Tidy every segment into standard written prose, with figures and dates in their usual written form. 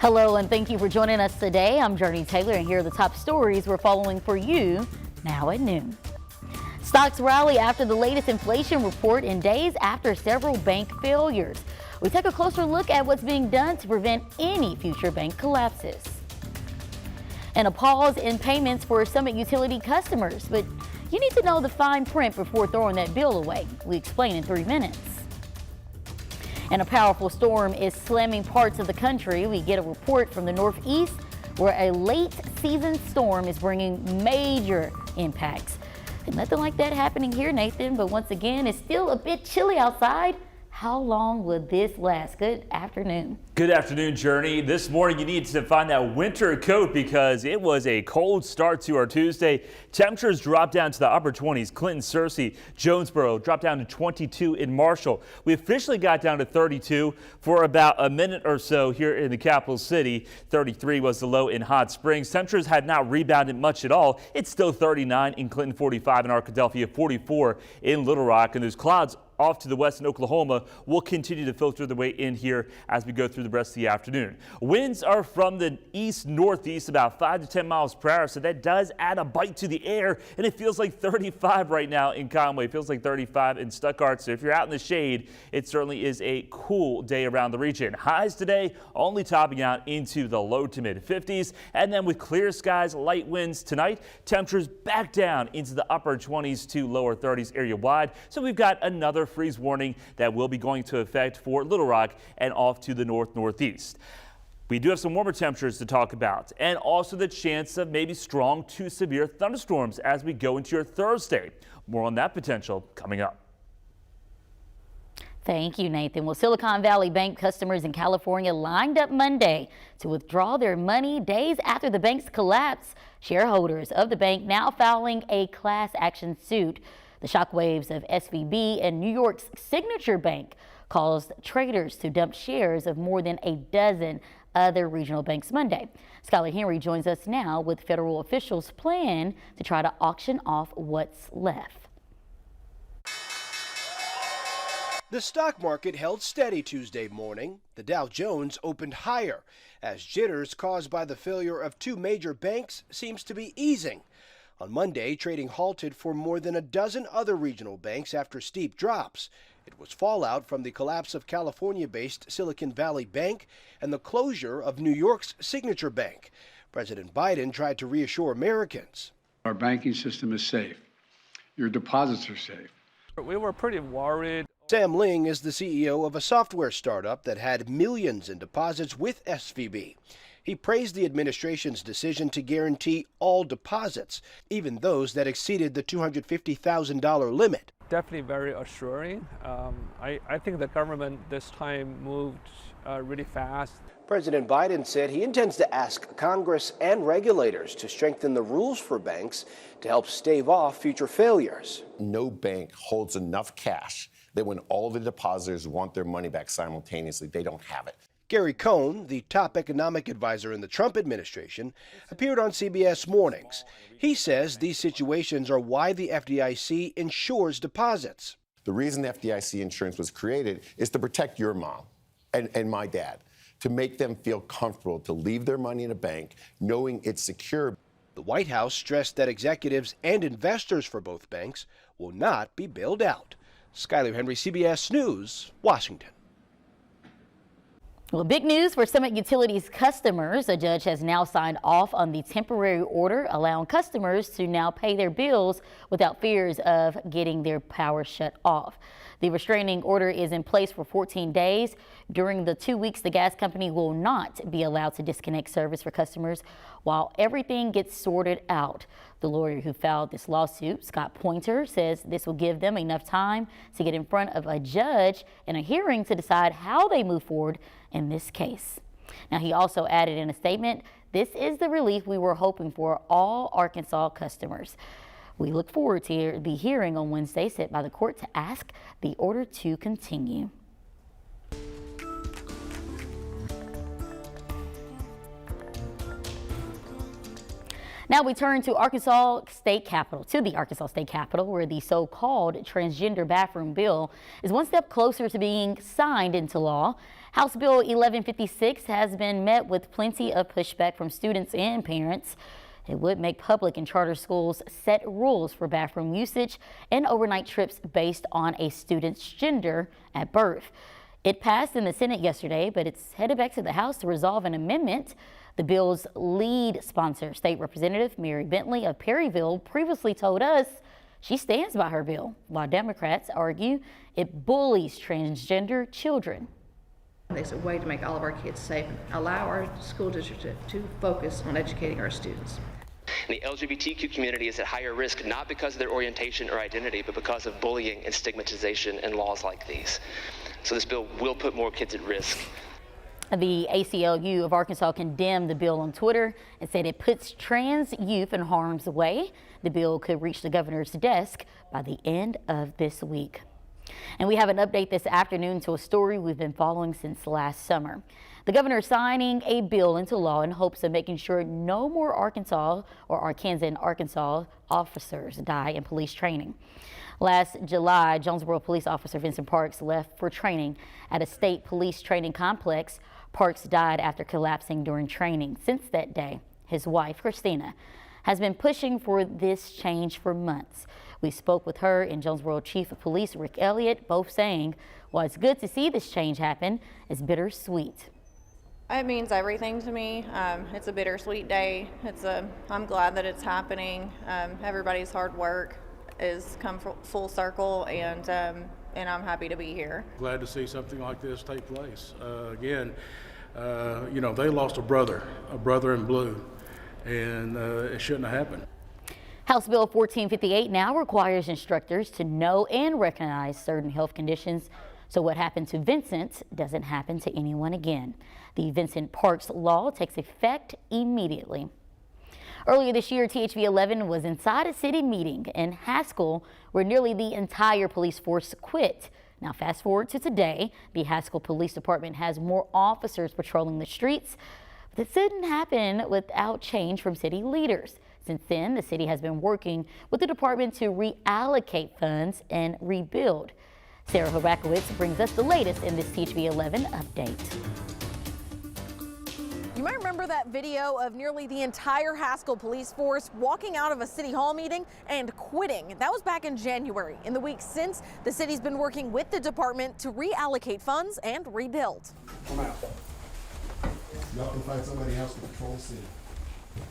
Hello and thank you for joining us today. I'm Jurnee Taylor and here are the top stories we're following for you now at noon. Stocks rally after the latest inflation report and days after several bank failures. We take a closer look at what's being done to prevent any future bank collapses. And a pause in payments for Summit Utility customers, but you need to know the fine print before throwing that bill away. We explain in 3 minutes. And a powerful storm is slamming parts of the country. We get a report from the Northeast where a late season storm is bringing major impacts. And nothing like that happening here, Nathan, but once again, it's still a bit chilly outside. How long will this last? Good afternoon. Good afternoon, Jurnee. This morning you need to find that winter coat because it was a cold start to our Tuesday. Temperatures dropped down to the upper 20s. Clinton, Searcy, Jonesboro dropped down to 22 in Marshall. We officially got down to 32 for about a minute or so here in the capital city. 33 was the low in Hot Springs. Temperatures had not rebounded much at all. It's still 39 in Clinton, 45 in Arkadelphia, 44 in Little Rock, and there's clouds off to the west in Oklahoma will continue to filter their way in here as we go through the rest of the afternoon. Winds are from the east-northeast about 5 to 10 miles per hour, so that does add a bite to the air, and it feels like 35 right now in Conway. It feels like 35 in Stuttgart, so if you're out in the shade, it certainly is a cool day around the region. Highs today only topping out into the low to mid 50s, and then with clear skies, light winds tonight, temperatures back down into the upper 20s to lower 30s area-wide. So we've got another freeze warning that will be going to effect for Little Rock and off to the northeast. We do have some warmer temperatures to talk about and also the chance of maybe strong to severe thunderstorms as we go into your Thursday. More on that potential coming up. Thank you, Nathan. Well, Silicon Valley Bank customers in California lined up Monday to withdraw their money days after the bank's collapse. Shareholders of the bank now filing a class action suit. The shockwaves of SVB and New York's Signature Bank caused traders to dump shares of more than a dozen other regional banks Monday. Skylar Henry joins us now with federal officials' plan to try to auction off what's left. The stock market held steady Tuesday morning. The Dow Jones opened higher as jitters caused by the failure of two major banks seems to be easing. On Monday, trading halted for more than a dozen other regional banks after steep drops. It was fallout from the collapse of California-based Silicon Valley Bank and the closure of New York's Signature Bank. President Biden tried to reassure Americans. Our banking system is safe. Your deposits are safe. We were pretty worried. Sam Ling is the CEO of a software startup that had millions in deposits with SVB. He praised the administration's decision to guarantee all deposits, even those that exceeded the $250,000 limit. Definitely very assuring. I think the government this time moved really fast. President Biden said he intends to ask Congress and regulators to strengthen the rules for banks to help stave off future failures. No bank holds enough cash that when all the depositors want their money back simultaneously, they don't have it. Gary Cohn, the top economic advisor in the Trump administration, appeared on CBS Mornings. He says these situations are why the FDIC insures deposits. The reason the FDIC insurance was created is to protect your mom and my dad, to make them feel comfortable to leave their money in a bank knowing it's secure. The White House stressed that executives and investors for both banks will not be bailed out. Skylar Henry, CBS News, Washington. Well, big news for Summit Utilities customers. A judge has now signed off on the temporary order allowing customers to now pay their bills without fears of getting their power shut off. The restraining order is in place for 14 days. During the 2 weeks, the gas company will not be allowed to disconnect service for customers while everything gets sorted out. The lawyer who filed this lawsuit, Scott Pointer, says this will give them enough time to get in front of a judge in a hearing to decide how they move forward in this case. Now, he also added in a statement, "This is the relief we were hoping for all Arkansas customers." We look forward to the hearing on Wednesday set by the court to ask the order to continue. Now we turn to the Arkansas State Capitol, where the so-called transgender bathroom bill is one step closer to being signed into law. House Bill 1156 has been met with plenty of pushback from students and parents. It would make public and charter schools set rules for bathroom usage and overnight trips based on a student's gender at birth. It passed in the Senate yesterday, but it's headed back to the House to resolve an amendment. The bill's lead sponsor, State Representative Mary Bentley of Perryville, previously told us she stands by her bill, while Democrats argue it bullies transgender children. It's a way to make all of our kids safe and allow our school district to focus on educating our students. The LGBTQ community is at higher risk, not because of their orientation or identity, but because of bullying and stigmatization and laws like these. So this bill will put more kids at risk. The ACLU of Arkansas condemned the bill on Twitter and said it puts trans youth in harm's way. The bill could reach the governor's desk by the end of this week. And we have an update this afternoon to a story we've been following since last summer. The governor is signing a bill into law in hopes of making sure no more Arkansas officers die in police training. Last July, Jonesboro police officer Vincent Parks left for training at a state police training complex. Parks died after collapsing during training. Since that day, his wife, Christina, has been pushing for this change for months. We spoke with her and Jonesboro Chief of Police Rick Elliott, both saying, while it's good to see this change happen, it's bittersweet. It means everything to me. It's a bittersweet day. I'm glad that it's happening. Everybody's hard work has come full circle, and I'm happy to be here. Glad to see something like this take place. Again, they lost a brother in blue, and it shouldn't have happened. House Bill 1458 now requires instructors to know and recognize certain health conditions, so what happened to Vincent doesn't happen to anyone again. The Vincent Parks law takes effect immediately. Earlier this year, THV 11 was inside a city meeting in Haskell where nearly the entire police force quit. Now fast forward to today, the Haskell Police Department has more officers patrolling the streets. But this didn't happen without change from city leaders. Since then, the city has been working with the department to reallocate funds and rebuild. Sarah Horakowitz brings us the latest in this THV 11 update. You might remember that video of nearly the entire Haskell police force walking out of a city hall meeting and quitting. That was back in January. In the weeks since, the city's been working with the department to reallocate funds and rebuild. Come out. Y'all can find somebody else to patrol the city.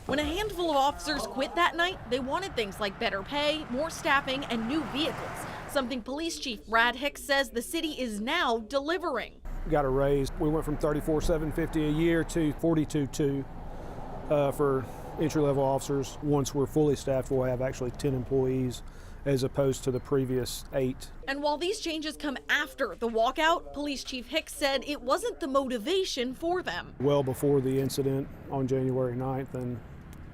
When a handful of officers quit that night, they wanted things like better pay, more staffing, and new vehicles. Something Police Chief Brad Hicks says the city is now delivering. Got a raise. We went from $34,750 a year to $42,200 for entry-level officers. Once we're fully staffed, we'll have actually 10 employees as opposed to the previous 8. And while these changes come after the walkout, Police Chief Hicks said it wasn't the motivation for them. Well before the incident on January 9th, and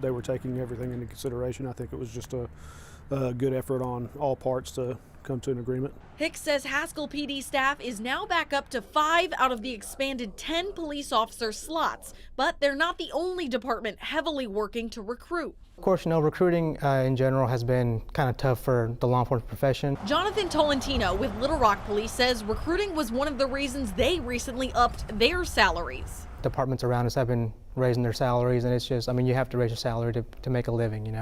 they were taking everything into consideration. I think it was just a good effort on all parts to come to an agreement. Hicks says Haskell PD staff is now back up to 5 out of the expanded 10 police officer slots, but they're not the only department heavily working to recruit. Of course, recruiting in general has been kind of tough for the law enforcement profession. Jonathan Tolentino with Little Rock Police says recruiting was one of the reasons they recently upped their salaries. Departments around us have been raising their salaries, and it's just, you have to raise your salary to make a living,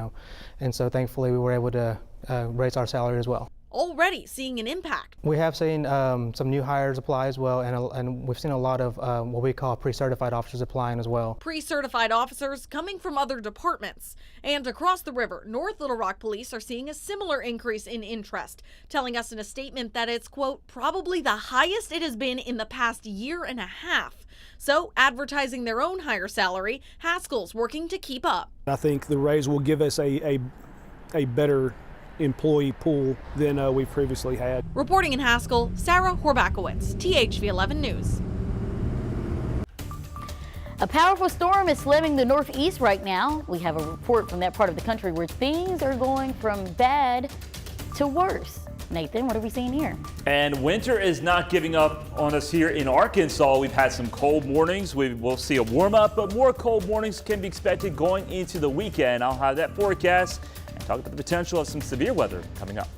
And so thankfully we were able to raise our salary as well. Already seeing an impact. We have seen some new hires apply as well, and we've seen a lot of what we call pre-certified officers applying as well. Pre-certified officers coming from other departments. And across the river, North Little Rock Police are seeing a similar increase in interest, telling us in a statement that it's, quote, probably the highest it has been in the past year and a half. So, advertising their own higher salary, Haskell's working to keep up. I think the raise will give us a better employee pool than we've previously had. Reporting in Haskell, Sarah Horbakowitz, THV 11 News. A powerful storm is slamming the northeast right now. We have a report from that part of the country where things are going from bad to worse. Nathan, what are we seeing here? And winter is not giving up on us here in Arkansas. We've had some cold mornings. We will see a warm up, but more cold mornings can be expected going into the weekend. I'll have that forecast and talk about the potential of some severe weather coming up.